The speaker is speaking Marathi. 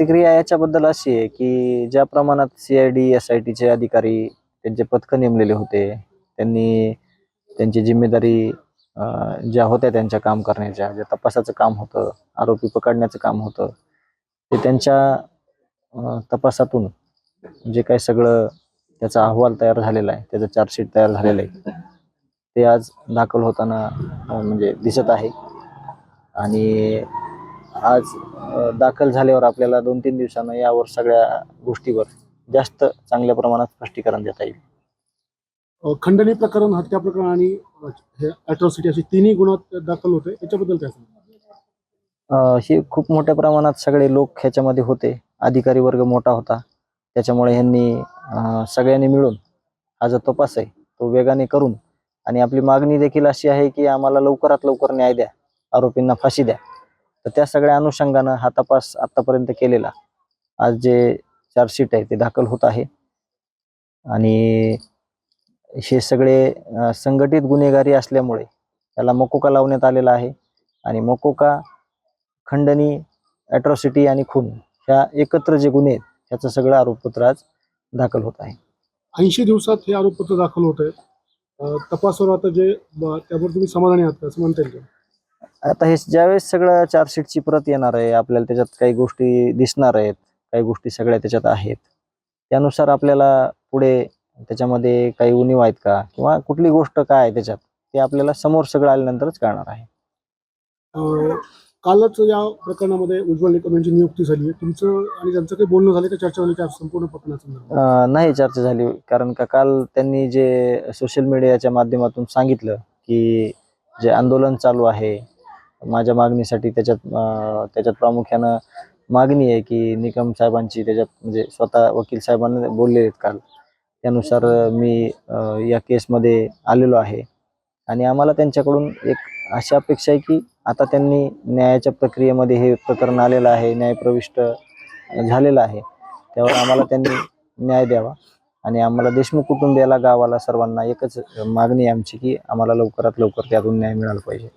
प्रतिक्रिया याच्याबद्दल अशी आहे की ज्या प्रमाणात CID SIT चे अधिकारी त्यांचे पथकं नेमलेले होते, त्यांनी त्यांची जिम्मेदारी ज्या होत्या त्यांच्या काम करण्याच्या, जे तपासाचं काम होतं, आरोपी पकडण्याचं काम होतं, ते त्यांच्या तपासातून जे काही सगळं त्याचा अहवाल तयार झालेला आहे, त्याचं चार्जशीट तयार झालेलं आहे, ते आज दाखल होताना म्हणजे दिसत आहे. आणि आज दाखल झाल्यावर आपल्याला 2-3 दिवसानं यावर सगळ्या गोष्टीवर जास्त चांगल्या प्रमाणात स्पष्टीकरण देता येईल. खंडणी प्रकरण, हत्या प्रकरण आणि हे अॅट्रॉसिटी अशी तिन्ही गुन्ह्यात दाखल होते, याच्याबद्दल काय सांगा? हे खूप मोठ्या प्रमाणात सगळे लोक ह्याच्यामध्ये होते. अधिकारी वर्ग मोठा होता, त्याच्यामुळे ह्यांनी सगळ्यांनी मिळून हा जो तपास आहे तो वेगाने करून, आणि आपली मागणी देखील अशी आहे की आम्हाला लवकरात लवकर न्याय द्या, आरोपींना फाशी द्या. तर त्या सगळ्या अनुषंगानं हा तपास आत्तापर्यंत केलेला आज जे चार्जशीट आहे ते दाखल होत आहे. आणि हे सगळे संघटित गुन्हेगारी असल्यामुळे त्याला मकोका लावण्यात आलेला आहे. आणि मकोका, खंडणी, अॅट्रॉसिटी आणि खून ह्या एकत्र जे गुन्हे आहेत त्याचं सगळं आरोपपत्र आज दाखल होत आहे. 80 दिवसात हे आरोपपत्र दाखल होत आहे. तपासावर आता जे त्यावर तुम्ही समाधानी आहात का, असं म्हणता येईल का? आता हे ज्यावेळेस सगळं चार्जशीटची प्रत येणार आहे, आपल्याला त्याच्यात काही गोष्टी दिसणार आहेत, काही गोष्टी सगळ्या त्याच्यात आहेत, त्यानुसार आपल्याला पुढे त्याच्यामध्ये काही उणीव आहेत का किंवा कुठली गोष्ट काय आहे त्याच्यात, ते आपल्याला समोर सगळं आल्यानंतरच कळणार आहे. कालच या प्रकरणामध्ये उज्ज्वल निकम यांची नियुक्ती झाली आहे. तुमचं आणि त्यांचं काही बोलणं झालं का, चर्चा झाली का संपूर्ण प्रकरणाचं? नाही चर्चा झाली, कारण का काल त्यांनी जे सोशल मीडियाच्या माध्यमातून सांगितलं की जे आंदोलन चालू आहे माझ्या मागणीसाठी, त्याच्यात प्रामुख्यानं मागणी आहे की निकम साहेबांची, त्याच्यात म्हणजे स्वतः वकील साहेबांना बोलले आहेत काल, त्यानुसार मी या केसमध्ये आलेलो आहे. आणि आम्हाला त्यांच्याकडून एक अशी अपेक्षा आहे की आता त्यांनी न्यायाच्या प्रक्रियेमध्ये हे प्रकरण आलेलं आहे, न्यायप्रविष्ट झालेलं आहे, त्यावर आम्हाला त्यांनी न्याय द्यावा. आणि आम्हाला देशमुख कुटुंबियाला, गावाला, सर्वांना एकच मागणी आहे आमची की आम्हाला लवकरात लवकर त्यातून न्याय मिळाला पाहिजे.